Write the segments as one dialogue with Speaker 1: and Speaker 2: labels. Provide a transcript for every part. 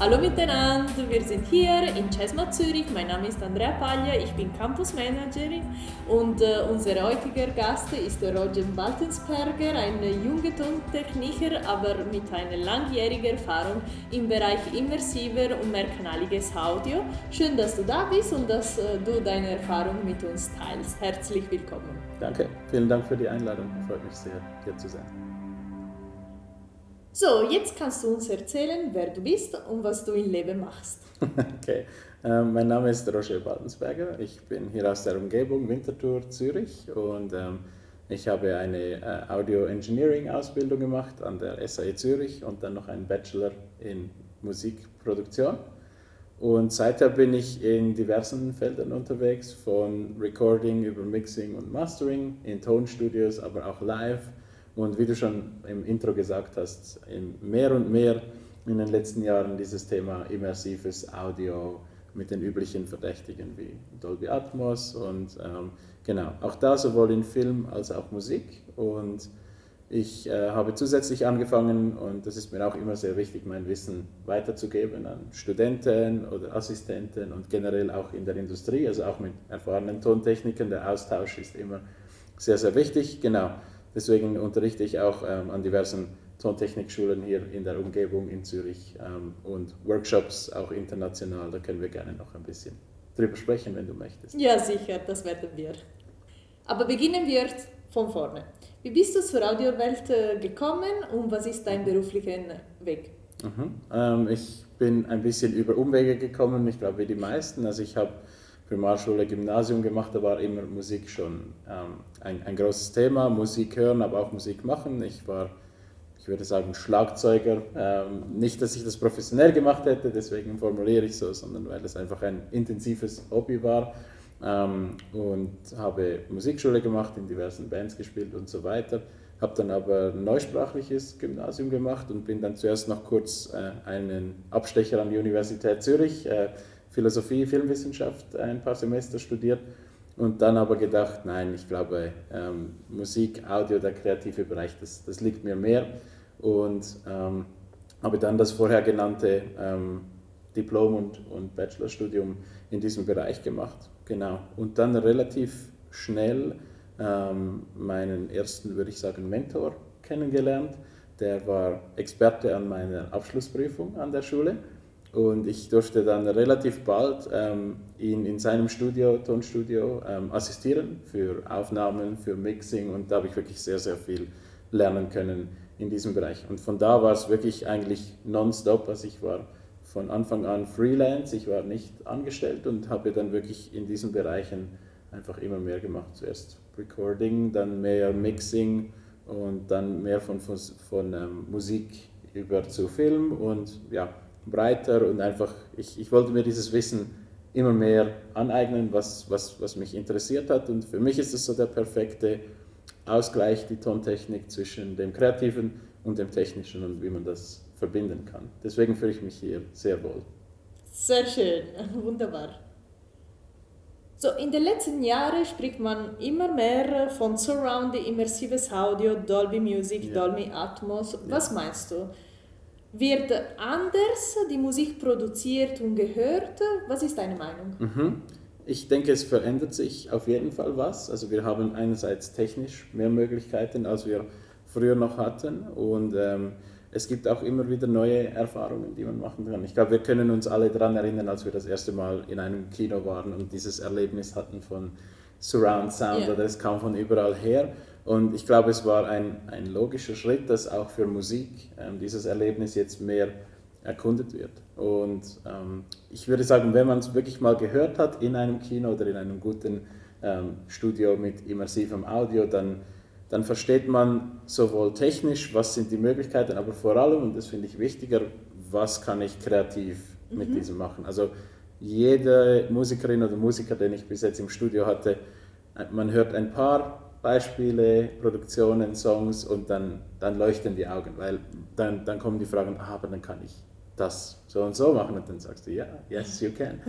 Speaker 1: Hallo miteinander, wir sind hier in CESMA Zürich. Mein Name ist Andrea Paglia, ich bin Campus Managerin und unser heutiger Gast ist der Roger Baltensperger, ein junger Tontechniker, aber mit einer langjährigen Erfahrung im Bereich immersiver und mehrkanaliges Audio. Schön, dass du da bist und dass du deine Erfahrung mit uns teilst. Herzlich willkommen.
Speaker 2: Danke, vielen Dank für die Einladung. Freut mich sehr, hier zu sein.
Speaker 1: So, jetzt kannst du uns erzählen, wer du bist und was du im Leben machst.
Speaker 2: Okay, mein Name ist Roger Baltensperger. Ich bin hier aus der Umgebung Winterthur, Zürich und ich habe eine Audio Engineering Ausbildung gemacht an der SAE Zürich und dann noch einen Bachelor in Musikproduktion. Und seither bin ich in diversen Feldern unterwegs, von Recording über Mixing und Mastering, in Tonstudios, aber auch live. Und wie du schon im Intro gesagt hast, mehr und mehr in den letzten Jahren dieses Thema immersives Audio mit den üblichen Verdächtigen wie Dolby Atmos und genau, auch da sowohl in Film als auch Musik. Und ich habe zusätzlich angefangen, und das ist mir auch immer sehr wichtig, mein Wissen weiterzugeben an Studenten oder Assistenten und generell auch in der Industrie, also auch mit erfahrenen Tontechnikern. Der Austausch ist immer sehr, sehr wichtig. Genau. Deswegen unterrichte ich auch an diversen Tontechnikschulen hier in der Umgebung in Zürich und Workshops auch international. Da können wir gerne noch ein bisschen drüber sprechen, wenn du möchtest.
Speaker 1: Ja, sicher, das werden wir. Aber beginnen wir von vorne. Wie bist du zur Audiowelt gekommen und was ist dein beruflicher Weg?
Speaker 2: Ich bin ein bisschen über Umwege gekommen, ich glaube wie die meisten. Also ich habe Primarschule, Gymnasium gemacht, da war immer Musik schon ein großes Thema. Musik hören, aber auch Musik machen. Ich würde sagen, Schlagzeuger. Nicht, dass ich das professionell gemacht hätte, deswegen formuliere ich so, sondern weil es einfach ein intensives Hobby war. Und habe Musikschule gemacht, in diversen Bands gespielt und so weiter. Habe dann aber ein neusprachliches Gymnasium gemacht und bin dann zuerst noch kurz einen Abstecher an die Universität Zürich, Philosophie, Filmwissenschaft, ein paar Semester studiert und dann aber gedacht, nein, ich glaube, Musik, Audio, der kreative Bereich, das liegt mir mehr und habe dann das vorher genannte Diplom- und Bachelorstudium in diesem Bereich gemacht. Genau. Und dann relativ schnell meinen ersten, würde ich sagen, Mentor kennengelernt. Der war Experte an meiner Abschlussprüfung an der Schule. Und ich durfte dann relativ bald ihn in seinem Tonstudio assistieren für Aufnahmen, für Mixing und da habe ich wirklich sehr, sehr viel lernen können in diesem Bereich. Und von da war es wirklich eigentlich nonstop, also ich war von Anfang an Freelance, ich war nicht angestellt und habe dann wirklich in diesen Bereichen einfach immer mehr gemacht. Zuerst Recording, dann mehr Mixing und dann mehr von Musik über zu Film und ja, breiter und einfach, ich wollte mir dieses Wissen immer mehr aneignen, was mich interessiert hat und für mich ist es so der perfekte Ausgleich, die Tontechnik zwischen dem Kreativen und dem Technischen und wie man das verbinden kann. Deswegen fühle ich mich hier sehr wohl.
Speaker 1: Sehr schön, wunderbar. So, in den letzten Jahren spricht man immer mehr von Surround, immersives Audio, Dolby Music,
Speaker 2: Ja.
Speaker 1: Dolby Atmos. Was
Speaker 2: Ja.
Speaker 1: meinst du? Wird anders die Musik produziert und gehört? Was ist deine Meinung?
Speaker 2: Ich denke, es verändert sich auf jeden Fall was. Also wir haben einerseits technisch mehr Möglichkeiten, als wir früher noch hatten und es gibt auch immer wieder neue Erfahrungen, die man machen kann. Ich glaube, wir können uns alle daran erinnern, als wir das erste Mal in einem Kino waren und dieses Erlebnis hatten von Surround Sound
Speaker 1: Ja.
Speaker 2: oder es kam von überall her. Und ich glaube, es war ein logischer Schritt, dass auch für Musik dieses Erlebnis jetzt mehr erkundet wird. Und ich würde sagen, wenn man es wirklich mal gehört hat in einem Kino oder in einem guten Studio mit immersivem Audio, dann versteht man sowohl technisch, was sind die Möglichkeiten, aber vor allem, und das finde ich wichtiger, was kann ich kreativ mit diesem machen. Also jede Musikerin oder Musiker, den ich bis jetzt im Studio hatte, man hört ein paar Beispiele, Produktionen, Songs und dann leuchten die Augen, weil dann kommen die Fragen, aber dann kann ich das so und so machen und dann sagst du, ja, yes you can.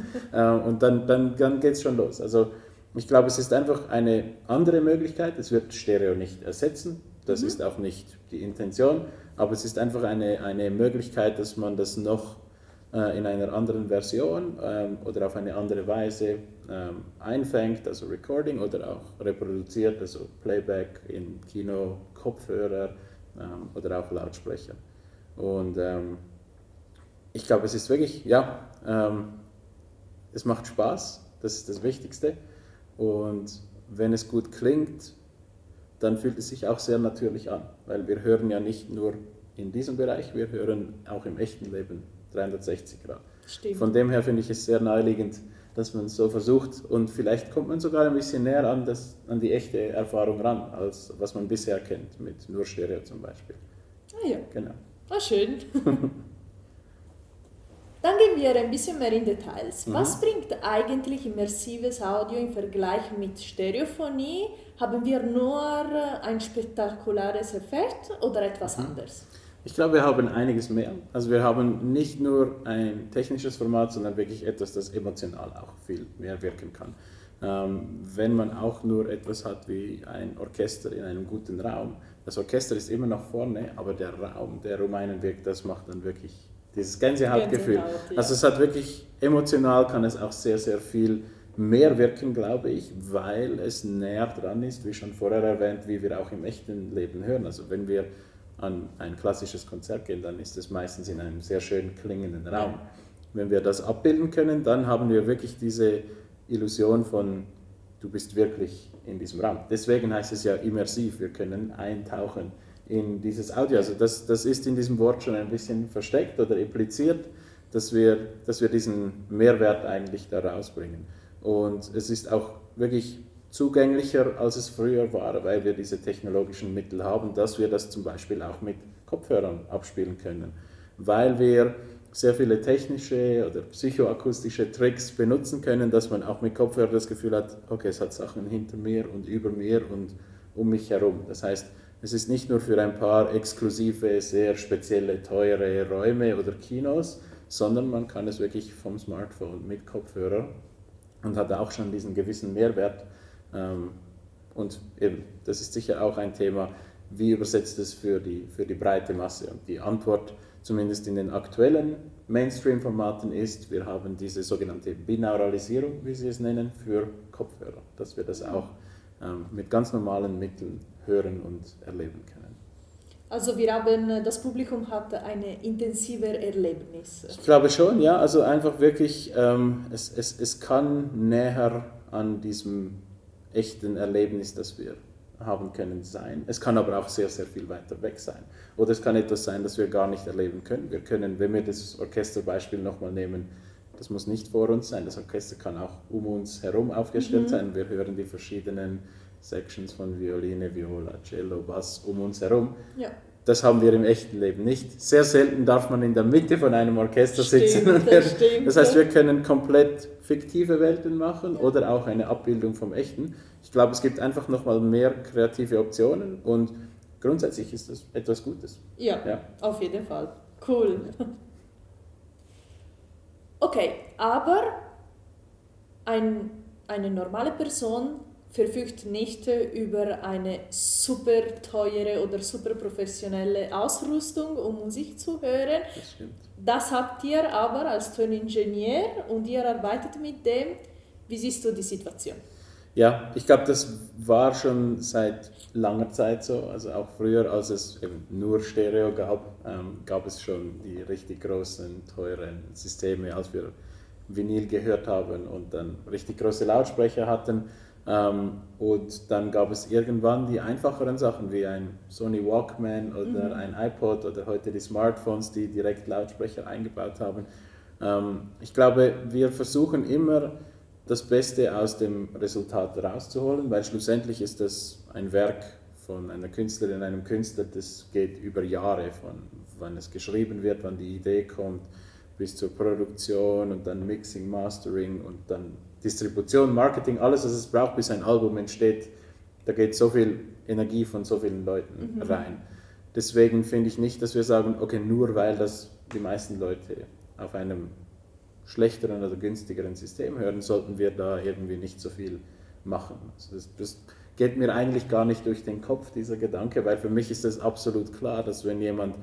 Speaker 2: Und dann geht es schon los. Also ich glaube, es ist einfach eine andere Möglichkeit, es wird Stereo nicht ersetzen, das ist auch nicht die Intention, aber es ist einfach eine Möglichkeit, dass man das noch in einer anderen Version oder auf eine andere Weise einfängt, also Recording, oder auch reproduziert, also Playback in Kino, Kopfhörer oder auch Lautsprecher. Und ich glaube, es ist wirklich, es macht Spaß, das ist das Wichtigste. Und wenn es gut klingt, dann fühlt es sich auch sehr natürlich an, weil wir hören ja nicht nur in diesem Bereich, wir hören auch im echten Leben 360 Grad.
Speaker 1: Stimmt.
Speaker 2: Von dem her finde ich es sehr naheliegend, dass man es so versucht, und vielleicht kommt man sogar ein bisschen näher an die echte Erfahrung ran, als was man bisher kennt, mit nur Stereo zum Beispiel.
Speaker 1: Ah ja,
Speaker 2: Genau.
Speaker 1: schön. Dann gehen wir ein bisschen mehr in Details. Was bringt eigentlich immersives Audio im Vergleich mit Stereophonie? Haben wir nur ein spektakuläres Effekt oder etwas anderes?
Speaker 2: Ich glaube, wir haben einiges mehr. Also wir haben nicht nur ein technisches Format, sondern wirklich etwas, das emotional auch viel mehr wirken kann. Wenn man auch nur etwas hat wie ein Orchester in einem guten Raum, das Orchester ist immer noch vorne, aber der Raum, der um einen wirkt, das macht dann wirklich dieses Gänsehautgefühl.
Speaker 1: Gänsehaut, ja.
Speaker 2: Also es hat wirklich, emotional kann es auch sehr, sehr viel mehr wirken, glaube ich, weil es näher dran ist, wie schon vorher erwähnt, wie wir auch im echten Leben hören. Also wenn wir an ein klassisches Konzert gehen, dann ist es meistens in einem sehr schön klingenden Raum. Wenn wir das abbilden können, dann haben wir wirklich diese Illusion von, du bist wirklich in diesem Raum. Deswegen heißt es ja immersiv, wir können eintauchen in dieses Audio. Also das ist in diesem Wort schon ein bisschen versteckt oder impliziert, dass wir diesen Mehrwert eigentlich da rausbringen. Und es ist auch wirklich zugänglicher, als es früher war, weil wir diese technologischen Mittel haben, dass wir das zum Beispiel auch mit Kopfhörern abspielen können, weil wir sehr viele technische oder psychoakustische Tricks benutzen können, dass man auch mit Kopfhörern das Gefühl hat, okay, es hat Sachen hinter mir und über mir und um mich herum. Das heißt, es ist nicht nur für ein paar exklusive, sehr spezielle, teure Räume oder Kinos, sondern man kann es wirklich vom Smartphone mit Kopfhörer und hat auch schon diesen gewissen Mehrwert. Und eben, das ist sicher auch ein Thema, wie übersetzt es für die breite Masse. Und die Antwort, zumindest in den aktuellen Mainstream-Formaten, ist, wir haben diese sogenannte Binauralisierung, wie sie es nennen, für Kopfhörer, dass wir das auch mit ganz normalen Mitteln hören und erleben können.
Speaker 1: Also das Publikum hat ein intensiver Erlebnis.
Speaker 2: Ich glaube schon, ja, also einfach wirklich, es kann näher an diesem echten Erlebnis, das wir haben können, sein. Es kann aber auch sehr, sehr viel weiter weg sein. Oder es kann etwas sein, das wir gar nicht erleben können. Wir können, wenn wir das Orchesterbeispiel nochmal nehmen, das muss nicht vor uns sein, das Orchester kann auch um uns herum aufgestellt sein. Wir hören die verschiedenen Sections von Violine, Viola, Cello, Bass um uns herum.
Speaker 1: Ja.
Speaker 2: Das haben wir im echten Leben nicht. Sehr selten darf man in der Mitte von einem Orchester sitzen. Das heißt, wir können komplett fiktive Welten machen oder auch eine Abbildung vom Echten. Ich glaube, es gibt einfach nochmal mehr kreative Optionen und grundsätzlich ist das etwas Gutes.
Speaker 1: Ja, auf jeden Fall. Cool. Okay, aber eine normale Person verfügt nicht über eine super teure oder super professionelle Ausrüstung, um Musik zu hören.
Speaker 2: Das stimmt.
Speaker 1: Das habt ihr aber als Toningenieur und ihr arbeitet mit dem. Wie siehst du die Situation?
Speaker 2: Ja, ich glaube, das war schon seit langer Zeit so. Also auch früher, als es eben nur Stereo gab es schon die richtig großen, teuren Systeme, als wir Vinyl gehört haben und dann richtig große Lautsprecher hatten. Und dann gab es irgendwann die einfacheren Sachen wie ein Sony Walkman oder ein iPod oder heute die Smartphones, die direkt Lautsprecher eingebaut haben. Ich glaube, wir versuchen immer das Beste aus dem Resultat rauszuholen, weil schlussendlich ist das ein Werk von einer Künstlerin, einem Künstler, das geht über Jahre, von wann es geschrieben wird, wann die Idee kommt, bis zur Produktion und dann Mixing, Mastering und dann Distribution, Marketing, alles, was es braucht, bis ein Album entsteht. Da geht so viel Energie von so vielen Leuten rein. Deswegen finde ich nicht, dass wir sagen, okay, nur weil das die meisten Leute auf einem schlechteren oder günstigeren System hören, sollten wir da irgendwie nicht so viel machen. Also das geht mir eigentlich gar nicht durch den Kopf, dieser Gedanke, weil für mich ist es absolut klar, dass wenn jemand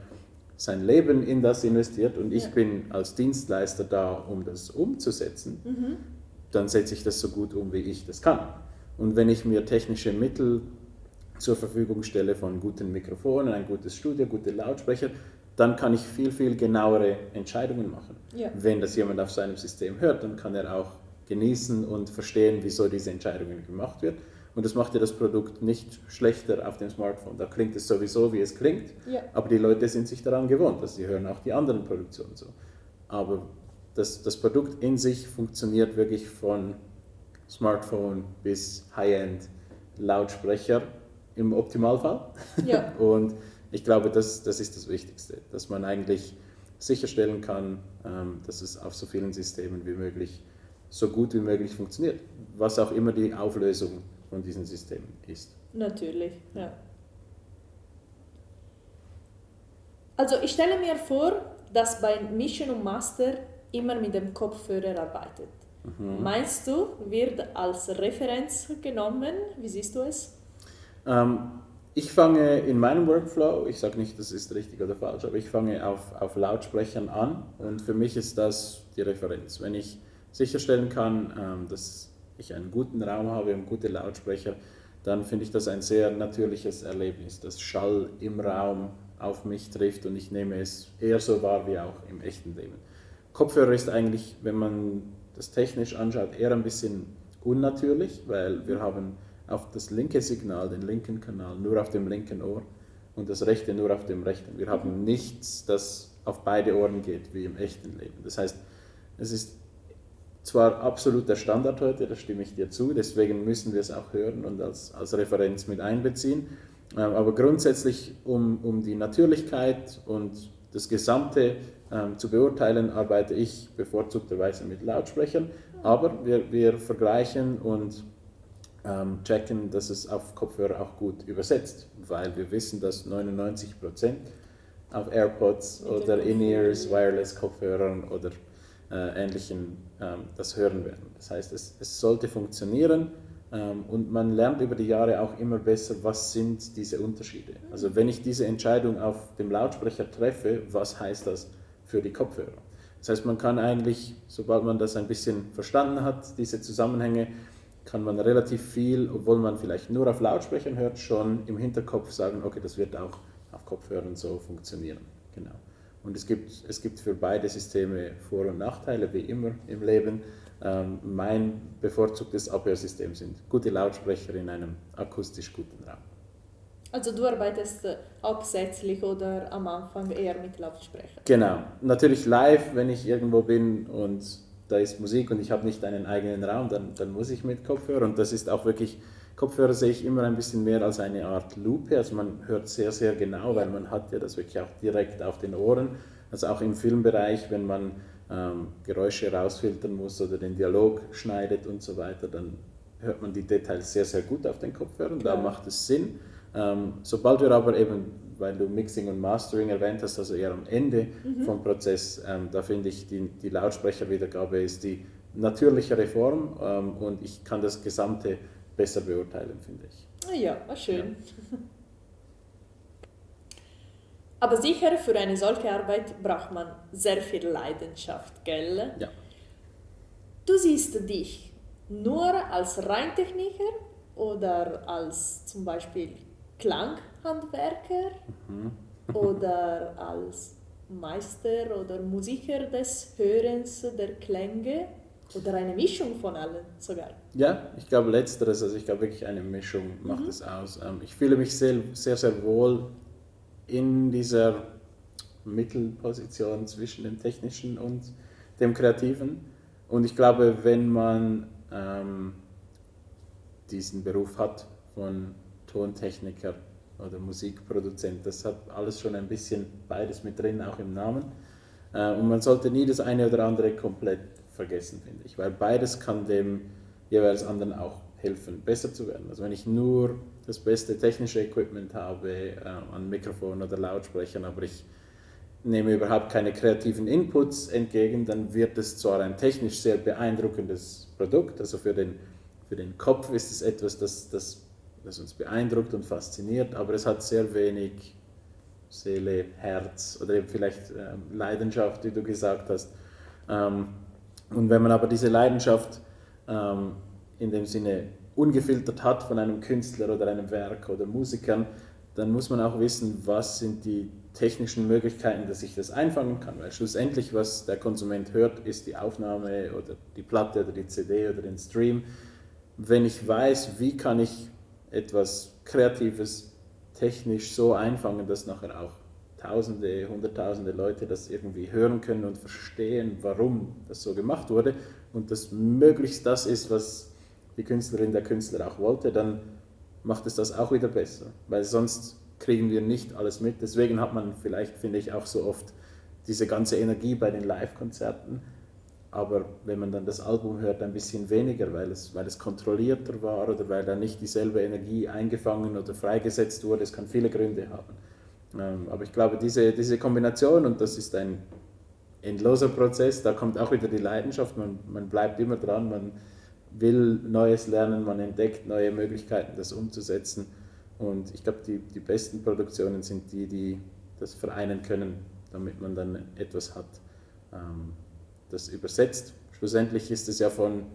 Speaker 2: sein Leben in das investiert und ich
Speaker 1: Ja.
Speaker 2: bin als Dienstleister da, um das umzusetzen, dann setze ich das so gut um, wie ich das kann. Und wenn ich mir technische Mittel zur Verfügung stelle von guten Mikrofonen, ein gutes Studio, gute Lautsprecher, dann kann ich viel, viel genauere Entscheidungen machen.
Speaker 1: Ja.
Speaker 2: Wenn das jemand auf seinem System hört, dann kann er auch genießen und verstehen, wieso diese Entscheidungen gemacht wird. Und das macht ja das Produkt nicht schlechter auf dem Smartphone. Da klingt es sowieso, wie es klingt,
Speaker 1: Ja.
Speaker 2: aber die Leute sind sich daran gewohnt, dass sie hören auch die anderen Produktionen so. Aber das Produkt in sich funktioniert wirklich von Smartphone bis High-End Lautsprecher im Optimalfall.
Speaker 1: Ja.
Speaker 2: Und ich glaube, das ist das Wichtigste, dass man eigentlich sicherstellen kann, dass es auf so vielen Systemen wie möglich so gut wie möglich funktioniert, was auch immer die Auflösung von diesen Systemen ist.
Speaker 1: Natürlich, ja. Also ich stelle mir vor, dass beim Mischen und Master immer mit dem Kopfhörer arbeitet. Meinst du, wird als Referenz genommen? Wie siehst du es?
Speaker 2: Ich fange in meinem Workflow, ich sage nicht, das ist richtig oder falsch, aber ich fange auf Lautsprechern an und für mich ist das die Referenz. Wenn ich sicherstellen kann, dass ich einen guten Raum habe und gute Lautsprecher, dann finde ich das ein sehr natürliches Erlebnis, dass Schall im Raum auf mich trifft und ich nehme es eher so wahr wie auch im echten Leben. Kopfhörer ist eigentlich, wenn man das technisch anschaut, eher ein bisschen unnatürlich, weil wir haben auf das linke Signal, den linken Kanal, nur auf dem linken Ohr und das rechte nur auf dem rechten. Wir haben nichts, das auf beide Ohren geht, wie im echten Leben. Das heißt, es ist zwar absolut der Standard heute, da stimme ich dir zu, deswegen müssen wir es auch hören und als Referenz mit einbeziehen. Aber grundsätzlich, um die Natürlichkeit und das Gesamte zu beurteilen, arbeite ich bevorzugterweise mit Lautsprechern, aber wir vergleichen und checken, dass es auf Kopfhörer auch gut übersetzt, weil wir wissen, dass 99% auf AirPods oder In-Ears, Wireless-Kopfhörern oder Ähnlichen das hören werden. Das heißt, es sollte funktionieren und man lernt über die Jahre auch immer besser, was sind diese Unterschiede. Also wenn ich diese Entscheidung auf dem Lautsprecher treffe, was heißt das für die Kopfhörer? Das heißt, man kann eigentlich, sobald man das ein bisschen verstanden hat, diese Zusammenhänge, kann man relativ viel, obwohl man vielleicht nur auf Lautsprechern hört, schon im Hinterkopf sagen, okay, das wird auch auf Kopfhörern so funktionieren. Genau. Und es gibt für beide Systeme Vor- und Nachteile, wie immer im Leben. Mein bevorzugtes Abhörsystem sind gute Lautsprecher in einem akustisch guten Raum.
Speaker 1: Also du arbeitest hauptsächlich oder am Anfang eher mit Lautsprechern?
Speaker 2: Genau. Natürlich live, wenn ich irgendwo bin und da ist Musik und ich habe nicht einen eigenen Raum, dann muss ich mit Kopfhörer. Und das ist auch wirklich, Kopfhörer sehe ich immer ein bisschen mehr als eine Art Lupe. Also man hört sehr, sehr genau, weil man hat ja das wirklich auch direkt auf den Ohren. Also auch im Filmbereich, wenn man Geräusche rausfiltern muss oder den Dialog schneidet und so weiter, dann hört man die Details sehr, sehr gut auf den Kopfhörern. Da macht es Sinn. Sobald wir aber eben, weil du Mixing und Mastering erwähnt hast, also eher am Ende vom Prozess, da finde ich, die Lautsprecherwiedergabe ist die natürlichere Form und ich kann das Gesamte besser beurteilen, finde ich.
Speaker 1: Ah ja, war schön. Ja. Aber sicher, für eine solche Arbeit braucht man sehr viel Leidenschaft, gell?
Speaker 2: Ja.
Speaker 1: Du siehst dich nur als Reintechniker oder als zum Beispiel Klanghandwerker oder als Meister oder Musiker des Hörens der Klänge oder eine Mischung von allen sogar?
Speaker 2: Ja, ich glaube letzteres, also ich glaube wirklich eine Mischung macht es aus. Ich fühle mich sehr, sehr, sehr wohl in dieser Mittelposition zwischen dem Technischen und dem Kreativen. Und ich glaube, wenn man diesen Beruf hat von Tontechniker oder Musikproduzent, das hat alles schon ein bisschen beides mit drin, auch im Namen. Und man sollte nie das eine oder andere komplett vergessen, finde ich, weil beides kann dem jeweils anderen auch helfen, besser zu werden. Also wenn ich nur das beste technische Equipment habe, an Mikrofon oder Lautsprechern, aber ich nehme überhaupt keine kreativen Inputs entgegen, dann wird es zwar ein technisch sehr beeindruckendes Produkt, also für den Kopf ist es etwas, das uns beeindruckt und fasziniert, aber es hat sehr wenig Seele, Herz oder eben vielleicht Leidenschaft, wie du gesagt hast. Und wenn man aber diese Leidenschaft in dem Sinne ungefiltert hat von einem Künstler oder einem Werk oder Musikern, dann muss man auch wissen, was sind die technischen Möglichkeiten, dass ich das einfangen kann. Weil schlussendlich, was der Konsument hört, ist die Aufnahme oder die Platte oder die CD oder den Stream. Wenn ich weiß, wie kann ich etwas Kreatives technisch so einfangen, dass nachher auch Tausende, Hunderttausende Leute das irgendwie hören können und verstehen, warum das so gemacht wurde und das möglichst das ist, was die Künstlerin, der Künstler auch wollte, dann macht es das auch wieder besser, weil sonst kriegen wir nicht alles mit. Deswegen hat man vielleicht, finde ich, auch so oft diese ganze Energie bei den Live-Konzerten, aber wenn man dann das Album hört, ein bisschen weniger, weil es kontrollierter war oder weil da nicht dieselbe Energie eingefangen oder freigesetzt wurde. Es kann viele Gründe haben. Aber ich glaube, diese Kombination, und das ist ein endloser Prozess, da kommt auch wieder die Leidenschaft, man bleibt immer dran, man will Neues lernen, man entdeckt neue Möglichkeiten, das umzusetzen. Und ich glaube, die besten Produktionen sind die das vereinen können, damit man dann etwas hat, das übersetzt. Schlussendlich ist es ja von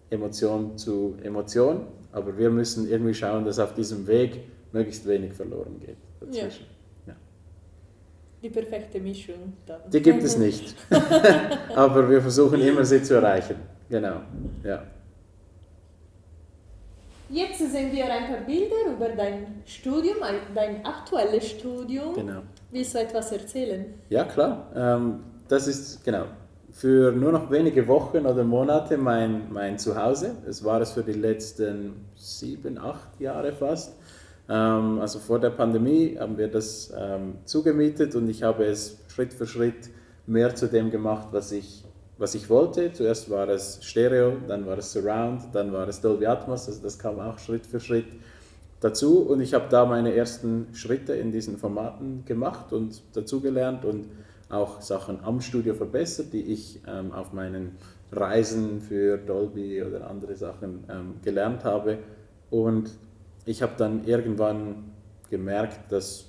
Speaker 2: Emotion zu Emotion, aber wir müssen irgendwie schauen, dass auf diesem Weg möglichst wenig verloren geht dazwischen. Ja.
Speaker 1: Die perfekte Mischung dann.
Speaker 2: Die gibt es nicht, aber wir versuchen immer, sie zu erreichen. Genau, ja.
Speaker 1: Jetzt sehen wir ein paar Bilder über dein Studium, dein aktuelles Studium.
Speaker 2: Genau.
Speaker 1: Willst du etwas erzählen?
Speaker 2: Ja, klar. Das ist genau für nur noch wenige Wochen oder Monate mein Zuhause. Es war es für die letzten 7, 8 Jahre fast. Also vor der Pandemie haben wir das zugemietet und ich habe es Schritt für Schritt mehr zu dem gemacht, was ich wollte. Zuerst war es Stereo, dann war es Surround, dann war es Dolby Atmos, also das kam auch Schritt für Schritt dazu und ich habe da meine ersten Schritte in diesen Formaten gemacht und dazugelernt und auch Sachen am Studio verbessert, die ich auf meinen Reisen für Dolby oder andere Sachen gelernt habe. Und ich habe dann irgendwann gemerkt, dass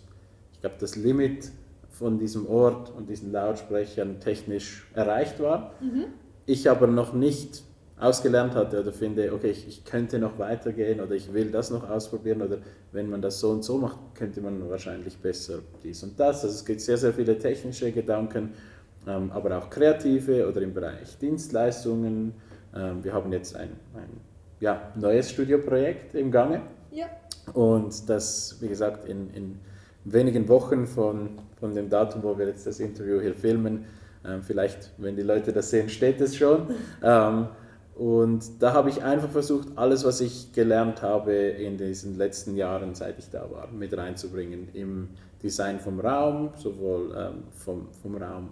Speaker 2: ich glaube, das Limit von diesem Ort und diesen Lautsprechern technisch erreicht war. Mhm. Ich aber noch nicht ausgelernt hatte oder finde, okay, ich könnte noch weitergehen oder ich will das noch ausprobieren oder wenn man das so und so macht, könnte man wahrscheinlich besser dies und das. Also es gibt sehr, sehr viele technische Gedanken, aber auch kreative oder im Bereich Dienstleistungen. Wir haben jetzt ein neues Studioprojekt im Gange. Ja. Und das, wie gesagt, in wenigen Wochen von dem Datum, wo wir jetzt das Interview hier filmen, vielleicht, wenn die Leute das sehen, steht es schon. Und da habe ich einfach versucht, alles, was ich gelernt habe in diesen letzten Jahren, seit ich da war, mit reinzubringen im Design vom Raum, sowohl vom Raum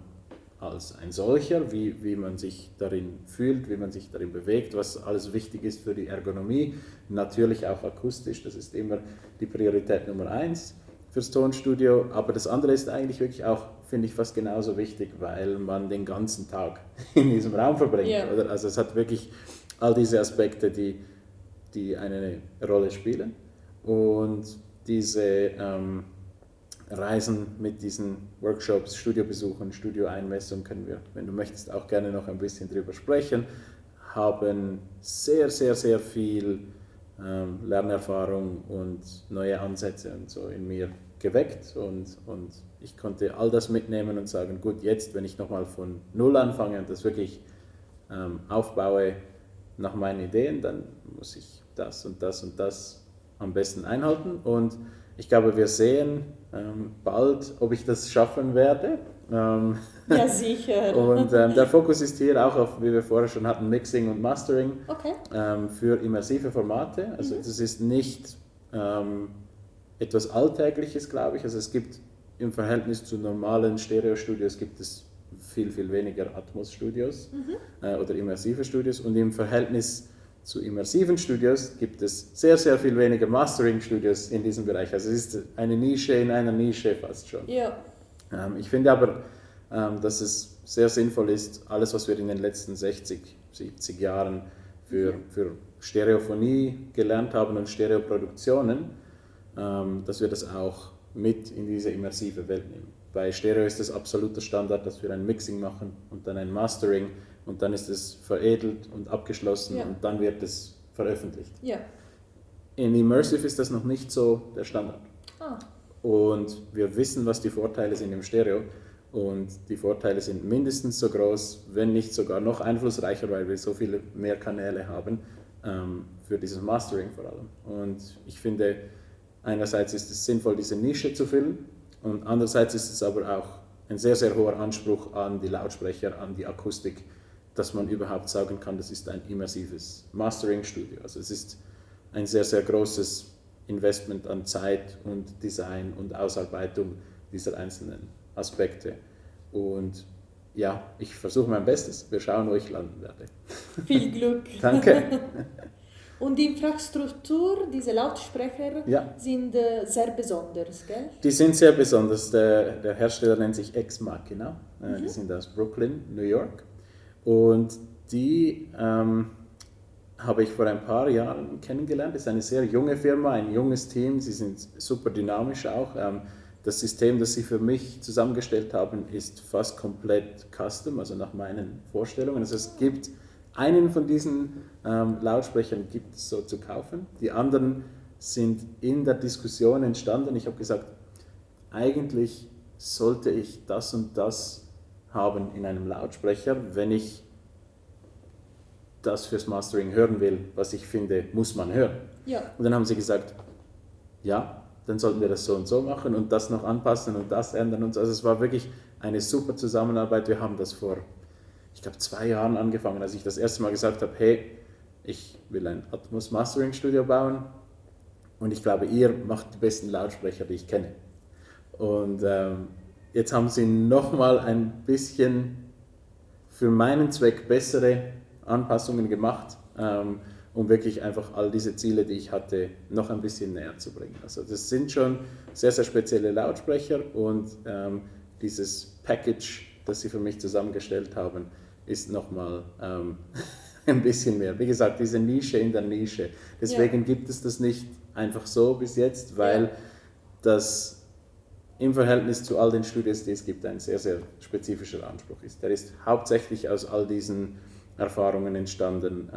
Speaker 2: als ein solcher, wie man sich darin fühlt, wie man sich darin bewegt, was alles wichtig ist für die Ergonomie, natürlich auch akustisch, das ist immer die Priorität Nummer 1 fürs Tonstudio, aber das andere ist eigentlich wirklich auch, finde ich, fast genauso wichtig, weil man den ganzen Tag in diesem Raum verbringt. Yeah. Oder? Also es hat wirklich all diese Aspekte, die eine Rolle spielen und diese Reisen mit diesen Workshops, Studiobesuchen, Studioeinmessungen können wir, wenn du möchtest, auch gerne noch ein bisschen drüber sprechen, haben sehr, sehr, sehr viel Lernerfahrung und neue Ansätze und so in mir geweckt und ich konnte all das mitnehmen und sagen, gut, jetzt, wenn ich nochmal von Null anfange und das wirklich aufbaue nach meinen Ideen, dann muss ich das und das und das am besten einhalten und ich glaube, wir sehen bald, ob ich das schaffen werde.
Speaker 1: Ja, sicher.
Speaker 2: Und der Fokus ist hier auch auf, wie wir vorher schon hatten, Mixing und Mastering für immersive Formate. Also das ist nicht etwas Alltägliches, glaube ich. Also es gibt im Verhältnis zu normalen Stereo-Studios gibt es viel, viel weniger Atmos-Studios oder immersive Studios und im Verhältnis zu immersiven Studios gibt es sehr, sehr viel weniger Mastering-Studios in diesem Bereich. Also es ist eine Nische in einer Nische fast schon. Ja. Ich finde aber, dass es sehr sinnvoll ist, alles, was wir in den letzten 60, 70 Jahren für Stereophonie gelernt haben und Stereoproduktionen, dass wir das auch mit in diese immersive Welt nehmen. Bei Stereo ist es absoluter Standard, dass wir ein Mixing machen und dann ein Mastering und dann ist es veredelt und abgeschlossen und dann wird es veröffentlicht.
Speaker 1: Ja.
Speaker 2: In Immersive ist das noch nicht so der Standard.
Speaker 1: Ah.
Speaker 2: Und wir wissen, was die Vorteile sind im Stereo. Und die Vorteile sind mindestens so groß, wenn nicht sogar noch einflussreicher, weil wir so viele mehr Kanäle haben, für dieses Mastering vor allem. Und ich finde, einerseits ist es sinnvoll, diese Nische zu füllen und andererseits ist es aber auch ein sehr, sehr hoher Anspruch an die Lautsprecher, an die Akustik, dass man überhaupt sagen kann, das ist ein immersives Mastering-Studio. Also es ist ein sehr, sehr großes Investment an Zeit und Design und Ausarbeitung dieser einzelnen Aspekte. Und ja, ich versuche mein Bestes. Wir schauen, wo ich landen werde.
Speaker 1: Viel Glück.
Speaker 2: Danke.
Speaker 1: Und die Infrastruktur, diese Lautsprecher, sind sehr besonders, gell?
Speaker 2: Die sind sehr besonders. Der Hersteller nennt sich Ex Machina. Die sind aus Brooklyn, New York. Und die habe ich vor ein paar Jahren kennengelernt. Das ist eine sehr junge Firma, ein junges Team. Sie sind super dynamisch auch. Das System, das sie für mich zusammengestellt haben, ist fast komplett custom, also nach meinen Vorstellungen. Also es gibt einen von diesen Lautsprechern gibt es so zu kaufen. Die anderen sind in der Diskussion entstanden. Ich habe gesagt, eigentlich sollte ich das und das haben in einem Lautsprecher, wenn ich das fürs Mastering hören will, was ich finde, muss man hören.
Speaker 1: Ja.
Speaker 2: Und dann haben sie gesagt, ja, dann sollten wir das so und so machen und das noch anpassen und das ändern und so. Also es war wirklich eine super Zusammenarbeit. Wir haben das vor, ich glaube, 2 Jahren angefangen, als ich das erste Mal gesagt habe, hey, ich will ein Atmos Mastering Studio bauen und ich glaube, ihr macht die besten Lautsprecher, die ich kenne. Und jetzt haben sie nochmal ein bisschen für meinen Zweck bessere Anpassungen gemacht, um wirklich einfach all diese Ziele, die ich hatte, noch ein bisschen näher zu bringen. Also das sind schon sehr, sehr spezielle Lautsprecher und dieses Package, das sie für mich zusammengestellt haben, ist nochmal ein bisschen mehr. Wie gesagt, diese Nische in der Nische. Deswegen gibt es das nicht einfach so bis jetzt, weil das im Verhältnis zu all den Studios, die es gibt, ein sehr, sehr spezifischer Anspruch ist. Der ist hauptsächlich aus all diesen Erfahrungen entstanden,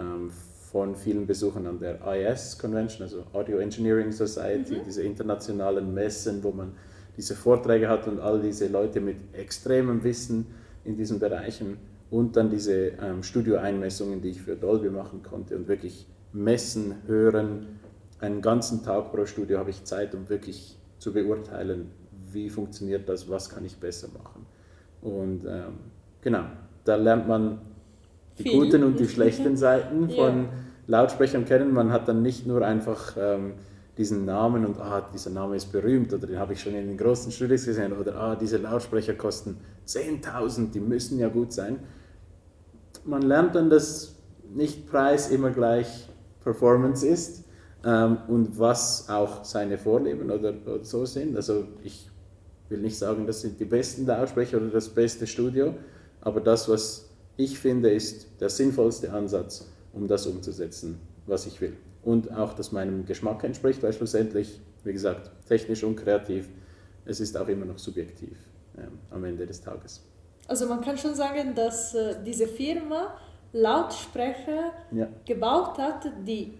Speaker 2: von vielen Besuchen an der IS Convention, also Audio Engineering Society, diese internationalen Messen, wo man diese Vorträge hat und all diese Leute mit extremem Wissen in diesen Bereichen und dann diese Studioeinmessungen, die ich für Dolby machen konnte und wirklich messen, hören. Einen ganzen Tag pro Studio habe ich Zeit, um wirklich zu beurteilen, wie funktioniert das, was kann ich besser machen. Und genau, da lernt man die guten und die schlechten Seiten von Lautsprechern kennen. Man hat dann nicht nur einfach diesen Namen und dieser Name ist berühmt oder den habe ich schon in den großen Studios gesehen oder diese Lautsprecher kosten 10.000, die müssen ja gut sein. Man lernt dann, dass nicht Preis immer gleich Performance ist und was auch seine Vorlieben oder so sind. Also ich will nicht sagen, das sind die besten Lautsprecher oder das beste Studio, aber das, was ich finde, ist der sinnvollste Ansatz, um das umzusetzen, was ich will. Und auch, dass meinem Geschmack entspricht, weil schlussendlich, wie gesagt, technisch und kreativ, es ist auch immer noch subjektiv am Ende des Tages.
Speaker 1: Also man kann schon sagen, dass diese Firma Lautsprecher gebaut hat, die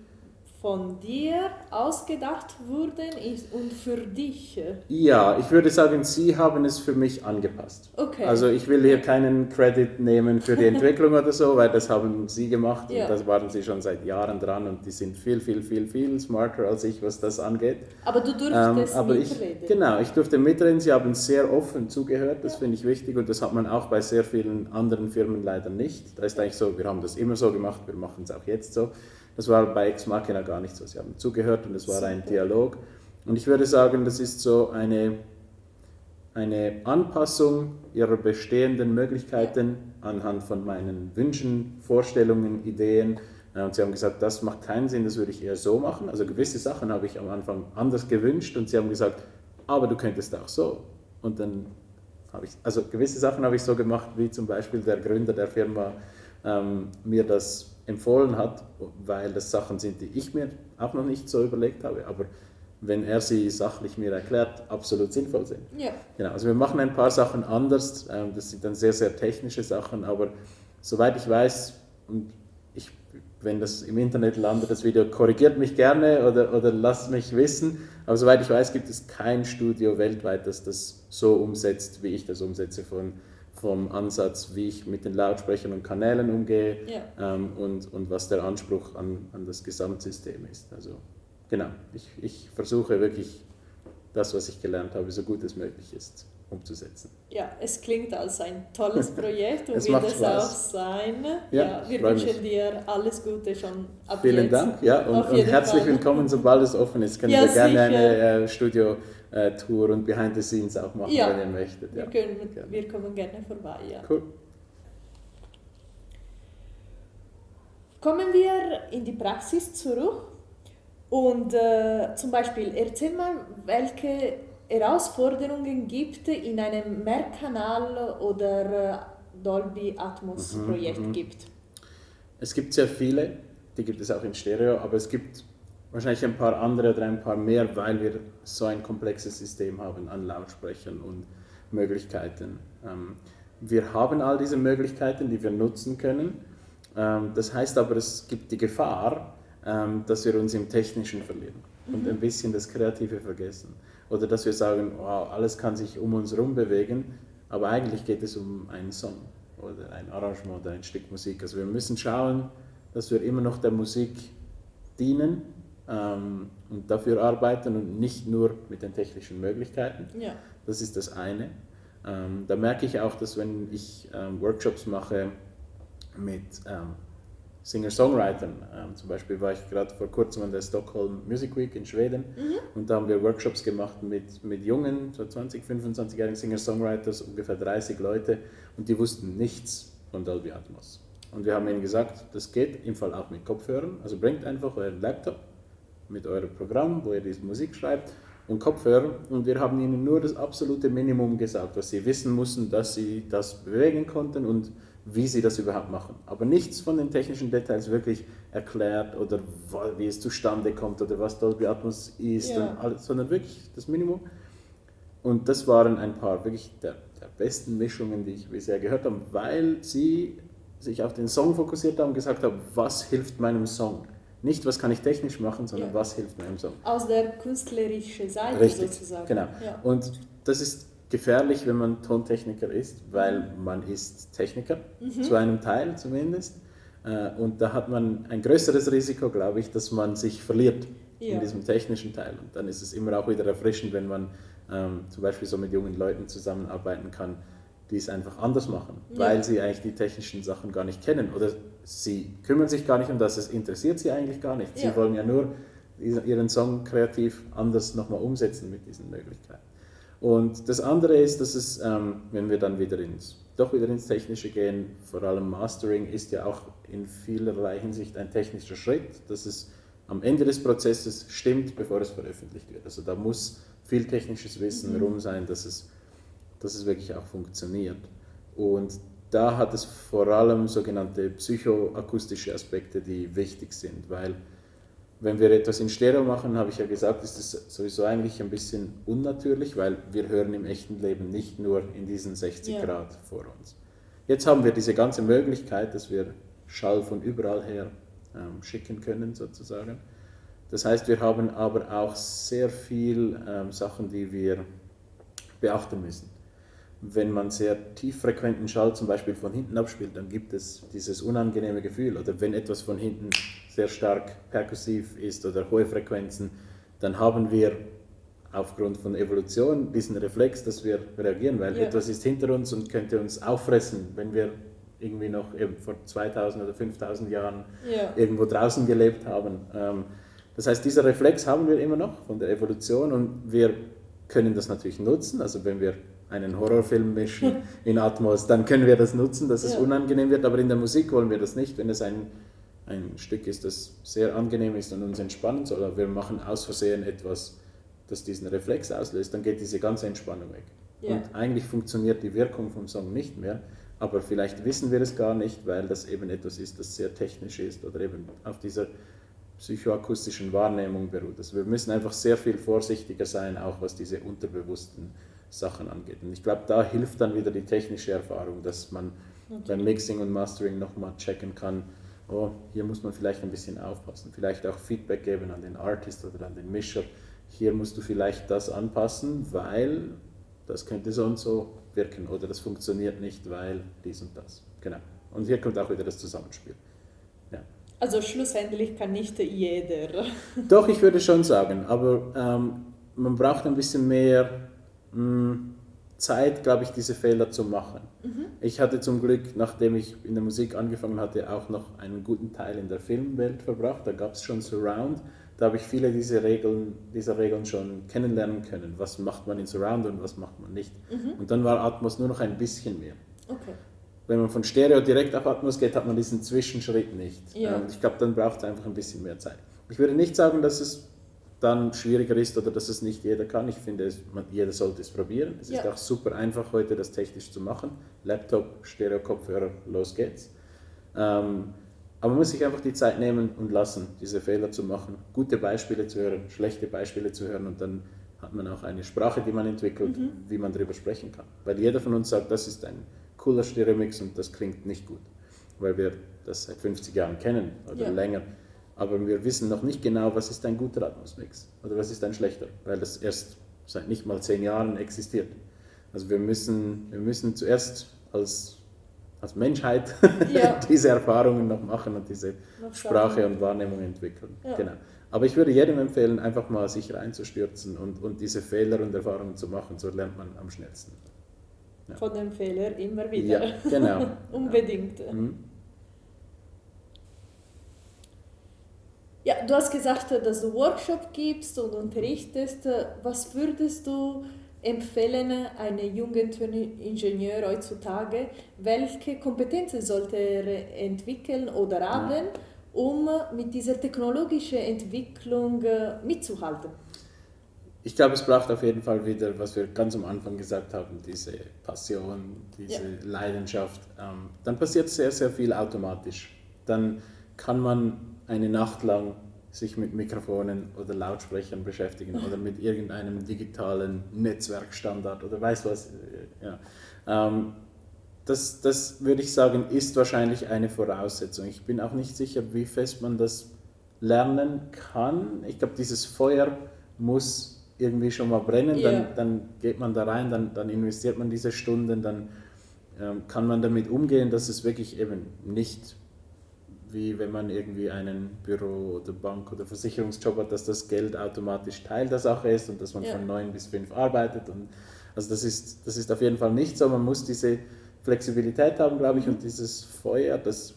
Speaker 1: von dir ausgedacht wurden und für dich?
Speaker 2: Ja, ich würde sagen, sie haben es für mich angepasst.
Speaker 1: Okay.
Speaker 2: Also ich will hier keinen Credit nehmen für die Entwicklung oder so, weil das haben sie gemacht und das waren sie schon seit Jahren dran und die sind viel, viel, viel, viel smarter als ich, was das angeht.
Speaker 1: Aber du durftest mitreden.
Speaker 2: Genau, ich durfte mitreden, sie haben sehr offen zugehört, das finde ich wichtig und das hat man auch bei sehr vielen anderen Firmen leider nicht. Da ist eigentlich so, wir haben das immer so gemacht, wir machen es auch jetzt so. Das war bei Ex Machina gar nicht so. Sie haben zugehört und es war ein Dialog. Und ich würde sagen, das ist so eine Anpassung ihrer bestehenden Möglichkeiten anhand von meinen Wünschen, Vorstellungen, Ideen. Und sie haben gesagt, das macht keinen Sinn, das würde ich eher so machen. Also gewisse Sachen habe ich am Anfang anders gewünscht und sie haben gesagt, aber du könntest auch so. Und dann habe ich, also gewisse Sachen habe ich so gemacht, wie zum Beispiel der Gründer der Firma mir das empfohlen hat, weil das Sachen sind, die ich mir auch noch nicht so überlegt habe. Aber wenn er sie sachlich mir erklärt, absolut sinnvoll sind.
Speaker 1: Ja.
Speaker 2: Genau, also wir machen ein paar Sachen anders, das sind dann sehr, sehr technische Sachen, aber soweit ich weiß, und wenn das im Internet landet, das Video, korrigiert mich gerne oder lasst mich wissen, aber soweit ich weiß, gibt es kein Studio weltweit, das das so umsetzt, wie ich das umsetze, vom Ansatz, wie ich mit den Lautsprechern und Kanälen umgehe, und was der Anspruch an das Gesamtsystem ist. Also genau, ich versuche wirklich das, was ich gelernt habe, so gut es möglich ist, umzusetzen.
Speaker 1: Ja, es klingt als ein tolles Projekt und
Speaker 2: Es
Speaker 1: wird
Speaker 2: macht
Speaker 1: es
Speaker 2: Spaß.
Speaker 1: auch sein.
Speaker 2: Ja,
Speaker 1: Wir
Speaker 2: freue
Speaker 1: wünschen
Speaker 2: mich.
Speaker 1: dir alles Gute schon ab
Speaker 2: Vielen
Speaker 1: jetzt.
Speaker 2: Dank, ja,
Speaker 1: Auf
Speaker 2: und
Speaker 1: jeden
Speaker 2: herzlich
Speaker 1: Fall.
Speaker 2: willkommen, sobald es offen ist. Können
Speaker 1: Ja,
Speaker 2: wir gerne
Speaker 1: sicher.
Speaker 2: eine Studio-Tour und Behind the Scenes auch machen,
Speaker 1: Ja,
Speaker 2: wenn ihr möchtet. Ja. Gerne.
Speaker 1: Wir kommen gerne vorbei. Ja.
Speaker 2: Cool.
Speaker 1: Kommen wir in die Praxis zurück und zum Beispiel erzähl mal, welche Herausforderungen gibt in einem Mehrkanal- oder Dolby Atmos Projekt gibt.
Speaker 2: Es gibt sehr viele, die gibt es auch in Stereo, aber es gibt wahrscheinlich ein paar andere oder ein paar mehr, weil wir so ein komplexes System haben an Lautsprechern und Möglichkeiten. Wir haben all diese Möglichkeiten, die wir nutzen können. Das heißt aber, es gibt die Gefahr, dass wir uns im Technischen verlieren und ein bisschen das Kreative vergessen. Oder dass wir sagen, wow, alles kann sich um uns herum bewegen, aber eigentlich geht es um einen Song oder ein Arrangement oder ein Stück Musik. Also wir müssen schauen, dass wir immer noch der Musik dienen und dafür arbeiten und nicht nur mit den technischen Möglichkeiten.
Speaker 1: Ja.
Speaker 2: Das ist das eine. Da merke ich auch, dass wenn ich Workshops mache mit Singer-Songwritern, zum Beispiel war ich gerade vor kurzem an der Stockholm Music Week in Schweden und da haben wir Workshops gemacht mit jungen, so 20, 25-jährigen Singer-Songwriters, ungefähr 30 Leute, und die wussten nichts von Dolby Atmos. Und wir haben ihnen gesagt, das geht im Fall auch mit Kopfhörern, also bringt einfach euren Laptop mit eurem Programm, wo ihr diese Musik schreibt, und Kopfhörer, und wir haben ihnen nur das absolute Minimum gesagt, was sie wissen mussten, dass sie das bewegen konnten und wie sie das überhaupt machen. Aber nichts von den technischen Details wirklich erklärt oder wie es zustande kommt oder was Dolby Atmos ist,
Speaker 1: Ja.
Speaker 2: und alles, sondern wirklich das Minimum. Und das waren ein paar wirklich der besten Mischungen, die ich bisher gehört habe, weil sie sich auf den Song fokussiert haben und gesagt haben, was hilft meinem Song? Nicht, was kann ich technisch machen, sondern was hilft meinem Song.
Speaker 1: Aus der künstlerischen Seite
Speaker 2: Richtig,
Speaker 1: sozusagen.
Speaker 2: genau.
Speaker 1: Ja.
Speaker 2: Und das ist gefährlich, wenn man Tontechniker ist, weil man ist Techniker, zu einem Teil zumindest. Und da hat man ein größeres Risiko, glaube ich, dass man sich verliert in diesem technischen Teil. Und dann ist es immer auch wieder erfrischend, wenn man zum Beispiel so mit jungen Leuten zusammenarbeiten kann, die es einfach anders machen, weil sie eigentlich die technischen Sachen gar nicht kennen oder sie kümmern sich gar nicht um das, es interessiert sie eigentlich gar nicht. Sie wollen ja nur ihren Song kreativ anders nochmal umsetzen mit diesen Möglichkeiten. Und das andere ist, dass es, wenn wir dann wieder ins Technische gehen, vor allem Mastering ist ja auch in vielerlei Hinsicht ein technischer Schritt, dass es am Ende des Prozesses stimmt, bevor es veröffentlicht wird. Also da muss viel technisches Wissen rum sein, dass es wirklich auch funktioniert. Und da hat es vor allem sogenannte psychoakustische Aspekte, die wichtig sind, weil wenn wir etwas in Stereo machen, habe ich ja gesagt, ist es sowieso eigentlich ein bisschen unnatürlich, weil wir hören im echten Leben nicht nur in diesen 60 Grad vor uns. Jetzt haben wir diese ganze Möglichkeit, dass wir Schall von überall her schicken können sozusagen. Das heißt, wir haben aber auch sehr viel Sachen, die wir beachten müssen. Wenn man sehr tieffrequenten Schall zum Beispiel von hinten abspielt, dann gibt es dieses unangenehme Gefühl. Oder wenn etwas von hinten sehr stark perkussiv ist oder hohe Frequenzen, dann haben wir aufgrund von Evolution diesen Reflex, dass wir reagieren, weil etwas ist hinter uns und könnte uns auffressen, wenn wir irgendwie noch eben vor 2000 oder 5000 Jahren irgendwo draußen gelebt haben. Das heißt, dieser Reflex haben wir immer noch von der Evolution und wir können das natürlich nutzen, also wenn wir einen Horrorfilm mischen in Atmos, dann können wir das nutzen, dass es unangenehm wird, aber in der Musik wollen wir das nicht, wenn es ein Stück ist, das sehr angenehm ist und uns entspannen soll, aber wir machen aus Versehen etwas, das diesen Reflex auslöst, dann geht diese ganze Entspannung weg. Und eigentlich funktioniert die Wirkung vom Song nicht mehr, aber vielleicht wissen wir es gar nicht, weil das eben etwas ist, das sehr technisch ist oder eben auf dieser psychoakustischen Wahrnehmung beruht. Also wir müssen einfach sehr viel vorsichtiger sein, auch was diese unterbewussten Sachen angeht. Und ich glaube, da hilft dann wieder die technische Erfahrung, dass man beim Mixing und Mastering nochmal checken kann, oh, hier muss man vielleicht ein bisschen aufpassen, vielleicht auch Feedback geben an den Artist oder an den Mischer. Hier musst du vielleicht das anpassen, weil das könnte so und so wirken oder das funktioniert nicht, weil dies und das. Genau. Und hier kommt auch wieder das Zusammenspiel. Ja.
Speaker 1: Also schlussendlich kann nicht jeder.
Speaker 2: Doch, ich würde schon sagen, aber man braucht ein bisschen mehr Zeit, glaube ich, diese Fehler zu machen. Ich hatte zum Glück, nachdem ich in der Musik angefangen hatte, auch noch einen guten Teil in der Filmwelt verbracht. Da gab es schon Surround. Da habe ich viele dieser Regeln schon kennenlernen können. Was macht man in Surround und was macht man nicht. Und dann war Atmos nur noch ein bisschen mehr.
Speaker 1: Okay.
Speaker 2: Wenn man von Stereo direkt auf Atmos geht, hat man diesen Zwischenschritt nicht.
Speaker 1: Ja.
Speaker 2: Ich glaube, dann braucht es einfach ein bisschen mehr Zeit. Ich würde nicht sagen, dass es dann schwieriger ist oder dass es nicht jeder kann. Ich finde, jeder sollte es probieren. Es ist auch super einfach heute, das technisch zu machen. Laptop, Stereo-Kopfhörer, los geht's. Aber man muss sich einfach die Zeit nehmen und lassen, diese Fehler zu machen, gute Beispiele zu hören, schlechte Beispiele zu hören und dann hat man auch eine Sprache, die man entwickelt, wie man darüber sprechen kann. Weil jeder von uns sagt, das ist ein cooler Stereo-Mix und das klingt nicht gut, weil wir das seit 50 Jahren kennen oder länger. Aber wir wissen noch nicht genau, was ist ein guter Atmos-Mix oder was ist ein schlechter, weil das erst seit nicht mal 10 Jahren existiert. Also wir müssen zuerst als Menschheit diese Erfahrungen noch machen und diese Sprache und Wahrnehmung entwickeln. Ja. Genau. Aber ich würde jedem empfehlen, einfach mal sich reinzustürzen und diese Fehler und Erfahrungen zu machen, so lernt man am schnellsten.
Speaker 1: Ja. Von dem Fehler immer wieder.
Speaker 2: Ja, genau.
Speaker 1: Unbedingt. Ja, du hast gesagt, dass du Workshop gibst und unterrichtest. Was würdest du empfehlen einem jungen Ingenieur heutzutage? Welche Kompetenzen sollte er entwickeln oder haben, um mit dieser technologischen Entwicklung mitzuhalten?
Speaker 2: Ich glaube, es braucht auf jeden Fall wieder, was wir ganz am Anfang gesagt haben, diese Passion, diese Leidenschaft. Dann passiert sehr, sehr viel automatisch. Dann kann man eine Nacht lang sich mit Mikrofonen oder Lautsprechern beschäftigen oder mit irgendeinem digitalen Netzwerkstandard oder weiß was. Ja. Das würde ich sagen, ist wahrscheinlich eine Voraussetzung. Ich bin auch nicht sicher, wie fest man das lernen kann. Ich glaube, dieses Feuer muss irgendwie schon mal brennen, dann geht man da rein, dann investiert man diese Stunden, dann kann man damit umgehen, dass es wirklich eben nicht wie wenn man irgendwie einen Büro- oder Bank- oder Versicherungsjob hat, dass das Geld automatisch Teil der Sache ist und dass man von 9 bis 5 arbeitet. Und also das ist auf jeden Fall nicht so. Man muss diese Flexibilität haben, glaube ich, und dieses Feuer, das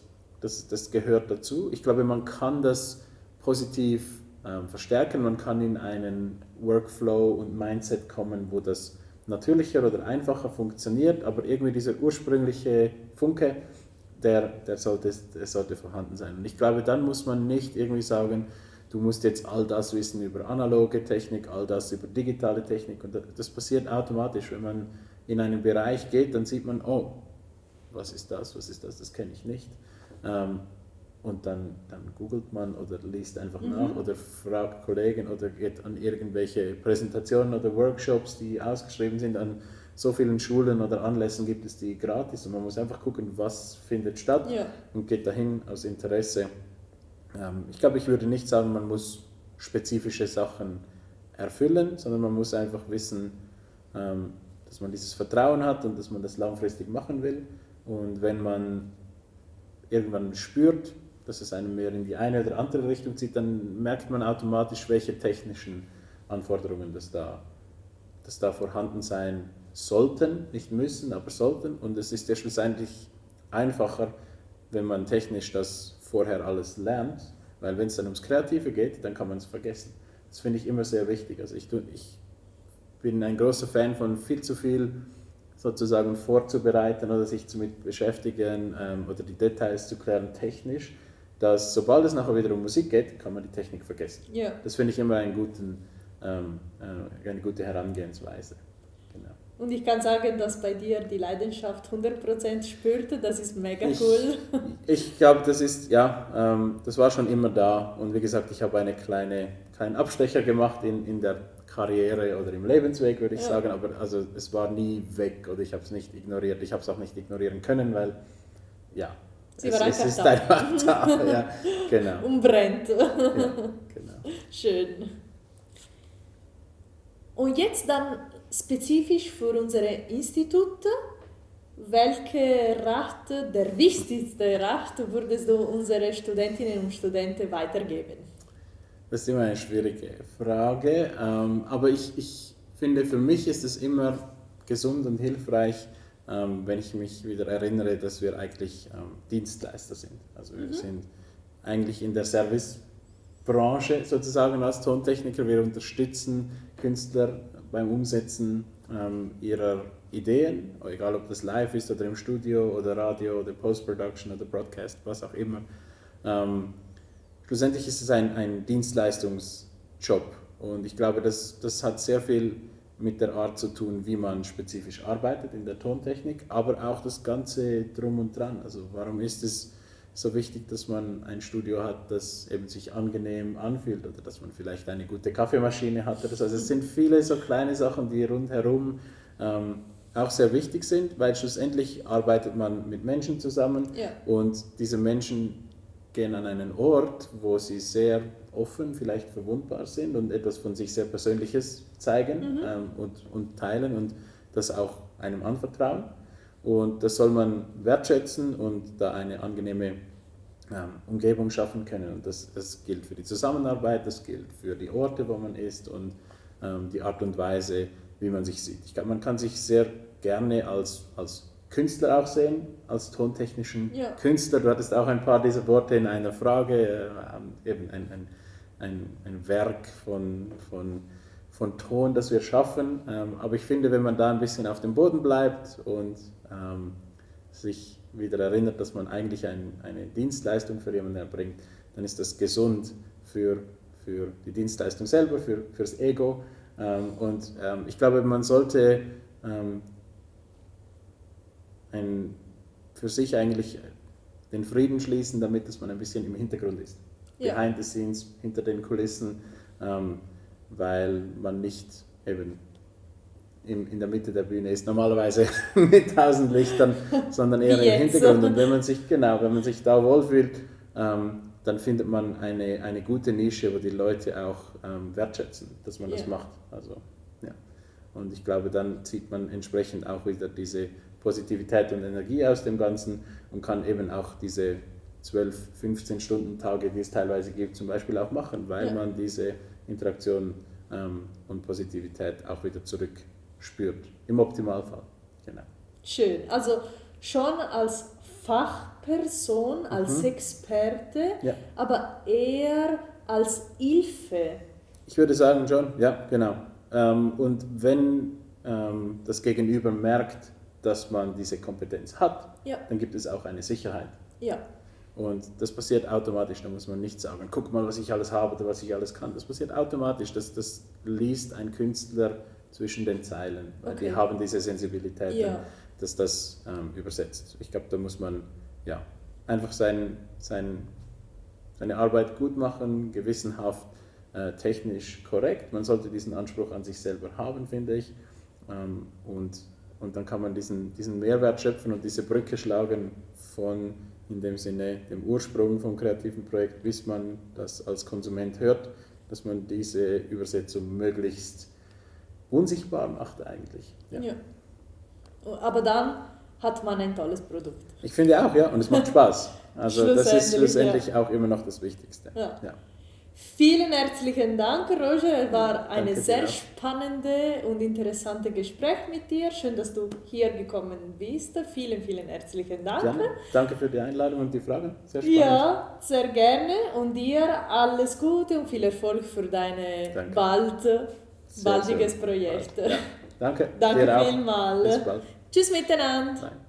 Speaker 2: gehört dazu. Ich glaube, man kann das positiv verstärken, man kann in einen Workflow und Mindset kommen, wo das natürlicher oder einfacher funktioniert, aber irgendwie dieser ursprüngliche Funke, der sollte vorhanden sein. Und ich glaube, dann muss man nicht irgendwie sagen, du musst jetzt all das wissen über analoge Technik, all das über digitale Technik. Und das passiert automatisch. Wenn man in einen Bereich geht, dann sieht man, oh, was ist das, das kenne ich nicht. Und dann googelt man oder liest einfach nach oder fragt Kollegen oder geht an irgendwelche Präsentationen oder Workshops, die ausgeschrieben sind. An so vielen Schulen oder Anlässen gibt es die gratis und man muss einfach gucken, was findet statt und geht dahin aus Interesse. Ich glaube, ich würde nicht sagen, man muss spezifische Sachen erfüllen, sondern man muss einfach wissen, dass man dieses Vertrauen hat und dass man das langfristig machen will. Und wenn man irgendwann spürt, dass es einem mehr in die eine oder andere Richtung zieht, dann merkt man automatisch, welche technischen Anforderungen das da vorhanden sein sollten, nicht müssen, aber sollten. Und es ist ja schlussendlich einfacher, wenn man technisch das vorher alles lernt, weil wenn es dann ums Kreative geht, dann kann man es vergessen. Das finde ich immer sehr wichtig. Also ich bin ein großer Fan von viel zu viel sozusagen vorzubereiten oder sich damit beschäftigen oder die Details zu klären technisch, dass sobald es nachher wieder um Musik geht, kann man die Technik vergessen. Ja. Das finde ich immer eine gute Herangehensweise. Genau.
Speaker 1: Und ich kann sagen, dass bei dir die Leidenschaft 100% spürte. Das ist mega cool.
Speaker 2: Ich glaube, das ist, ja, das war schon immer da. Und wie gesagt, ich habe einen kleinen Abstecher gemacht in der Karriere oder im Lebensweg, würde ich sagen. Aber also, es war nie weg oder ich habe es nicht ignoriert. Ich habe es auch nicht ignorieren können, weil, ja, es ist einfach da. Ja, genau.
Speaker 1: Und brennt.
Speaker 2: Ja, genau.
Speaker 1: Schön. Und jetzt dann spezifisch für unsere Institute, welche Rat, der wichtigste Rat, würdest du unsere Studentinnen und Studenten weitergeben?
Speaker 2: Das ist immer eine schwierige Frage, aber ich finde, für mich ist es immer gesund und hilfreich, wenn ich mich wieder erinnere, dass wir eigentlich Dienstleister sind. Also wir sind eigentlich in der Servicebranche sozusagen als Tontechniker. Wir unterstützen Künstler beim Umsetzen ihrer Ideen, egal ob das live ist oder im Studio oder Radio oder Post-Production oder Broadcast, was auch immer. Schlussendlich ist es ein Dienstleistungsjob und ich glaube, das hat sehr viel mit der Art zu tun, wie man spezifisch arbeitet in der Tontechnik, aber auch das Ganze drum und dran. Also warum ist es so wichtig, dass man ein Studio hat, das eben sich angenehm anfühlt oder dass man vielleicht eine gute Kaffeemaschine hat oder so. Also es sind viele so kleine Sachen, die rundherum auch sehr wichtig sind, weil schlussendlich arbeitet man mit Menschen zusammen und diese Menschen gehen an einen Ort, wo sie sehr offen, vielleicht verwundbar sind und etwas von sich sehr Persönliches zeigen und teilen und das auch einem anvertrauen. Und das soll man wertschätzen und da eine angenehme Umgebung schaffen können. Und das gilt für die Zusammenarbeit, das gilt für die Orte, wo man ist und die Art und Weise, wie man sich sieht. Ich glaube, man kann sich sehr gerne als Künstler auch sehen, als tontechnischen Künstler. Du hattest auch ein paar dieser Worte in einer Frage, eben ein Werk von Ton, das wir schaffen. Aber ich finde, wenn man da ein bisschen auf dem Boden bleibt und sich wieder erinnert, dass man eigentlich eine Dienstleistung für jemanden erbringt, dann ist das gesund für die Dienstleistung selber, fürs Ego. Und ich glaube, man sollte für sich eigentlich den Frieden schließen, damit dass man ein bisschen im Hintergrund ist. Behind the scenes, hinter den Kulissen, weil man nicht eben in der Mitte der Bühne ist, normalerweise mit 1000 Lichtern, sondern eher im Hintergrund. Und wenn man sich da wohlfühlt, dann findet man eine gute Nische, wo die Leute auch wertschätzen, dass man das macht. Also, ja. Und ich glaube, dann zieht man entsprechend auch wieder diese Positivität und Energie aus dem Ganzen und kann eben auch diese 12, 15 Stunden Tage, die es teilweise gibt, zum Beispiel auch machen, weil man diese Interaktion und Positivität auch wieder zurückspürt, im Optimalfall. Genau.
Speaker 1: Schön, also schon als Fachperson, als Experte, aber eher als Hilfe.
Speaker 2: Ich würde sagen schon, ja, genau. Und wenn das Gegenüber merkt, dass man diese Kompetenz hat, dann gibt es auch eine Sicherheit.
Speaker 1: Ja.
Speaker 2: Und das passiert automatisch, da muss man nicht sagen, guck mal, was ich alles habe oder was ich alles kann. Das passiert automatisch, das liest ein Künstler zwischen den Zeilen, weil die haben diese Sensibilität, dass das übersetzt. Ich glaube, da muss man einfach seine Arbeit gut machen, gewissenhaft, technisch korrekt. Man sollte diesen Anspruch an sich selber haben, finde ich. Und dann kann man diesen Mehrwert schöpfen und diese Brücke schlagen von, in dem Sinne, dem Ursprung vom kreativen Projekt, bis man das als Konsument hört, dass man diese Übersetzung möglichst unsichtbar macht eigentlich. Ja.
Speaker 1: Aber dann hat man ein tolles Produkt.
Speaker 2: Ich finde auch, und es macht Spaß. Also das ist schlussendlich auch immer noch das Wichtigste. Ja.
Speaker 1: Vielen herzlichen Dank, Roger. Es war ein sehr spannendes und interessantes Gespräch mit dir. Schön, dass du hier gekommen bist. Vielen, vielen herzlichen Dank.
Speaker 2: Gerne. Danke für die Einladung und die Fragen. Sehr spannend.
Speaker 1: Ja, sehr gerne. Und dir alles Gute und viel Erfolg für dein baldiges Projekt.
Speaker 2: Ja. Danke.
Speaker 1: Danke vielmals.
Speaker 2: Bis bald.
Speaker 1: Tschüss miteinander.
Speaker 2: Nein.